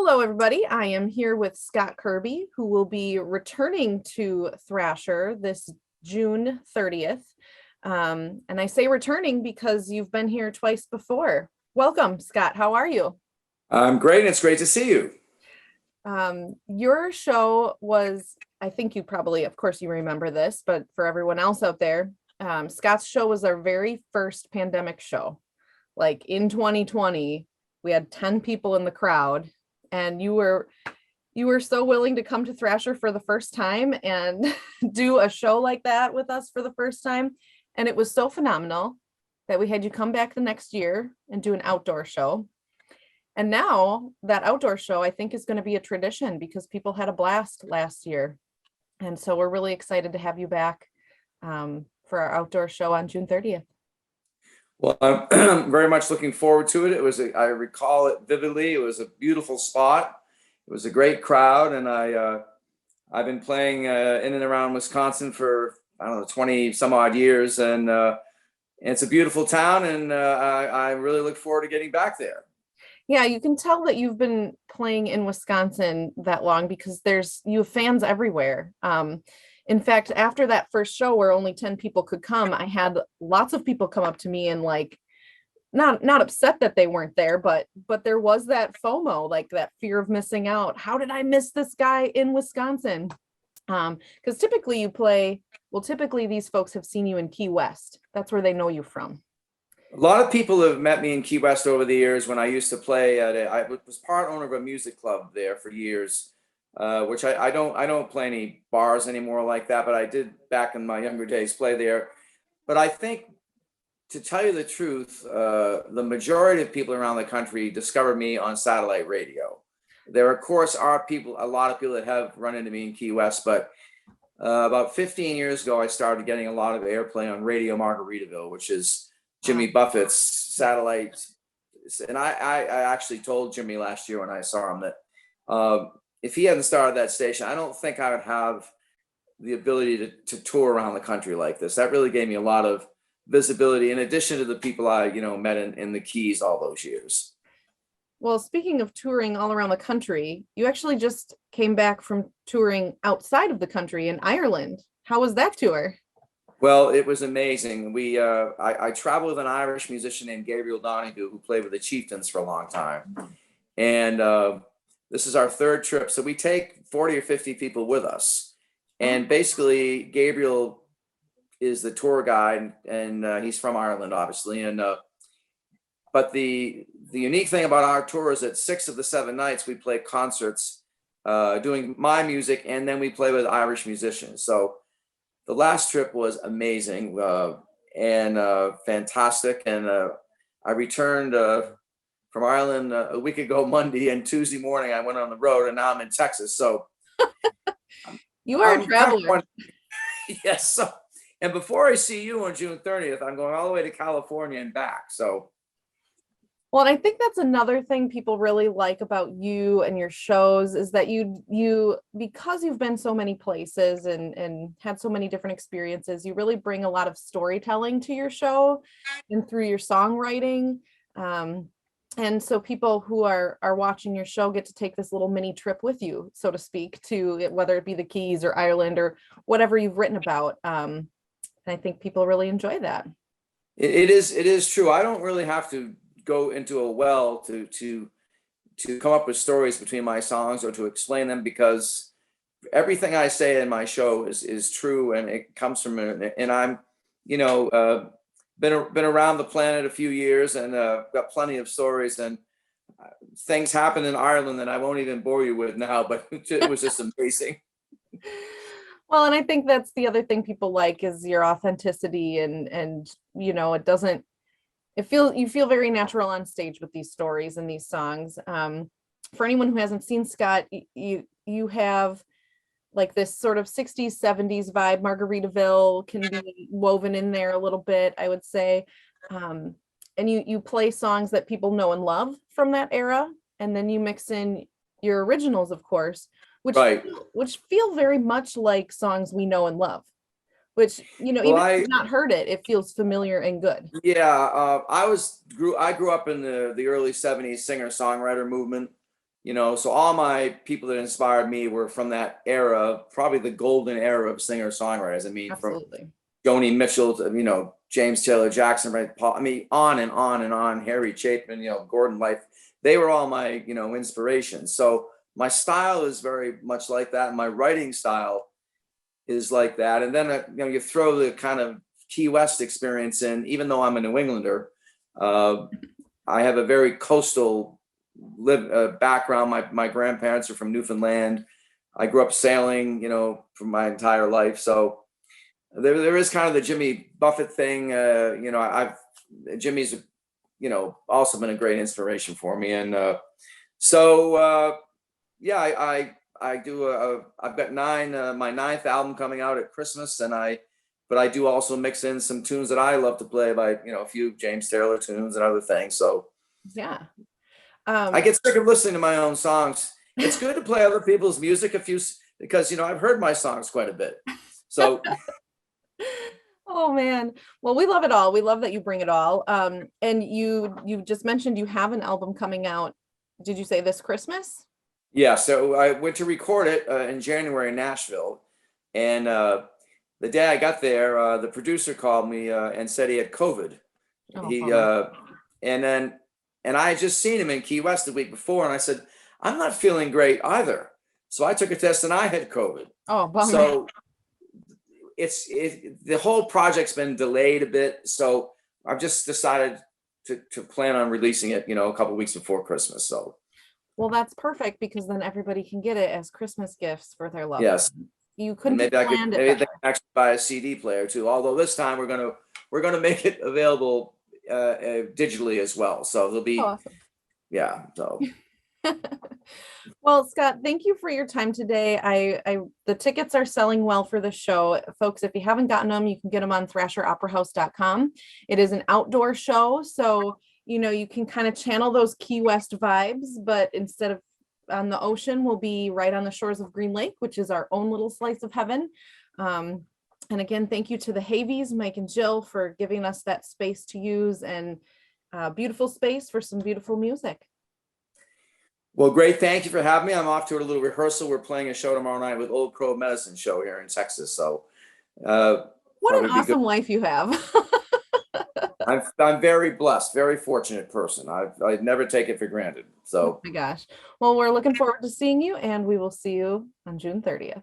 Hello, everybody. I am here with Scott Kirby, who will be returning to Thrasher this June 30th. And I say returning because you've been here twice before. Welcome, Scott. How are you? I'm great, and it's great to see you. Your show was, I think you probably, of course, you remember this, but for everyone else out there, Scott's show was our very first pandemic show. Like in 2020, we had 10 people in the crowd, and you were so willing to come to Thrasher for the first time and do a show like that with us for the first time. And it was so phenomenal that we had you come back the next year and do an outdoor show. And now that outdoor show, I think, is going to be a tradition because people had a blast last year. And so we're really excited to have you back for our outdoor show on June 30th. Well, I'm very much looking forward to it. I recall it vividly. It was a beautiful spot. It was a great crowd, and I've been playing in and around Wisconsin for, I don't know, 20 some odd years, and it's a beautiful town, and I really look forward to getting back there. Yeah, you can tell that you've been playing in Wisconsin that long because you have fans everywhere. In fact, after that first show where only 10 people could come, I had lots of people come up to me and like not upset that they weren't there, but there was that FOMO, like that fear of missing out. How did I miss this guy in Wisconsin? Because typically these folks have seen you in Key West. That's where they know you from. A lot of people have met me in Key West over the years when I used to play I was part owner of a music club there for years, which I don't play any bars anymore like that, but I did back in my younger days play there. But I think, to tell you the truth, the majority of people around the country discovered me on satellite radio. There, of course, are a lot of people that have run into me in Key West, but about 15 years ago, I started getting a lot of airplay on Radio Margaritaville, which is Jimmy Buffett's satellite. And I actually told Jimmy last year when I saw him that if he hadn't started that station, I don't think I would have the ability to tour around the country like this. That really gave me a lot of visibility, in addition to the people I met in the Keys all those years. Well, speaking of touring all around the country, you actually just came back from touring outside of the country in Ireland. How was that tour? Well, it was amazing. I traveled with an Irish musician named Gabriel Donahue, who played with the Chieftains for a long time. And this is our third trip. So we take 40 or 50 people with us. And basically, Gabriel is the tour guide, and he's from Ireland, obviously. And but the unique thing about our tour is that 6 of the 7 nights we play concerts doing my music, and then we play with Irish musicians. So the last trip was amazing and fantastic. And I returned from Ireland a week ago Monday, and Tuesday morning I went on the road, and now I'm in Texas. So You are a traveler. Yes. So, and before I see you on June 30th, I'm going all the way to California and back. So. Well, and I think that's another thing people really like about you and your shows is that you because you've been so many places and had so many different experiences, you really bring a lot of storytelling to your show and through your songwriting. And so people who are watching your show get to take this little mini trip with you, so to speak, to whether it be the Keys or Ireland or whatever you've written about. And I think people really enjoy that. It is true. I don't really have to go into a well to come up with stories between my songs or to explain them, because everything I say in my show is true, and it comes from it. And I'm been around the planet a few years, and got plenty of stories, and things happen in Ireland that I won't even bore you with now, but it was just amazing. Well, and I think that's the other thing people like is your authenticity, and you feel very natural on stage with these stories and these songs. For anyone who hasn't seen Scott, you have like this sort of 60s, 70s vibe. Margaritaville can be woven in there a little bit, I would say. And you play songs that people know and love from that era, and then you mix in your originals, of course, which feel very much like songs we know and love. Which, even if you've not heard it, it feels familiar and good. Yeah, I grew up in the early 70s singer-songwriter movement. So all my people that inspired me were from that era, probably the golden era of singer-songwriters. I mean, from Absolutely. Joni Mitchell to, James Taylor Jackson, right? Paul, I mean, on and on and on, Harry Chapin, Gordon Life. They were all my, inspirations. So my style is very much like that. My writing style is like that. And then, you throw the kind of Key West experience in, even though I'm a New Englander, I have a very coastal background. My grandparents are from Newfoundland. I grew up sailing, for my entire life. So there is kind of the Jimmy Buffett thing. Jimmy's, also been a great inspiration for me. And yeah, I do I've got my ninth album coming out at Christmas, but I do also mix in some tunes that I love to play by, a few James Taylor tunes and other things. So Yeah. I get sick of listening to my own songs. It's good to play other people's music because, I've heard my songs quite a bit. So Oh man. Well, we love it all. We love that you bring it all. And you just mentioned you have an album coming out. Did you say this Christmas? yeah, so I went to record it in January in Nashville, and the day I got there, the producer called me and said he had COVID. Oh, He bummer. and then and I had just seen him in Key West the week before, and I said, I'm not feeling great either. So I took a test and I had COVID. Oh, bummer. So the whole project's been delayed a bit. So I've just decided to plan on releasing it, a couple of weeks before Christmas. So Well, that's perfect because then everybody can get it as Christmas gifts for their loved yes. ones. You And couldn't have planned it maybe they better. can actually buy a CD player too. Although this time we're gonna make it available digitally as well. So there'll be Awesome. yeah. So Well, Scott, thank you for your time today. The tickets are selling well for the show. Folks, if you haven't gotten them, you can get them on thrasheroperahouse.com. It is an outdoor show, so you can kind of channel those Key West vibes, but instead of on the ocean, we'll be right on the shores of Green Lake, which is our own little slice of heaven. And again, thank you to the Havies, Mike and Jill, for giving us that space to use and beautiful space for some beautiful music. well, great. Thank you for having me. I'm off to a little rehearsal. We're playing a show tomorrow night with Old Crow Medicine Show here in Texas. So What an probably be good. awesome life you have. I'm very blessed, very fortunate person. I'd never take it for granted. Oh So my gosh. Well, we're looking forward to seeing you, and we will see you on June 30th.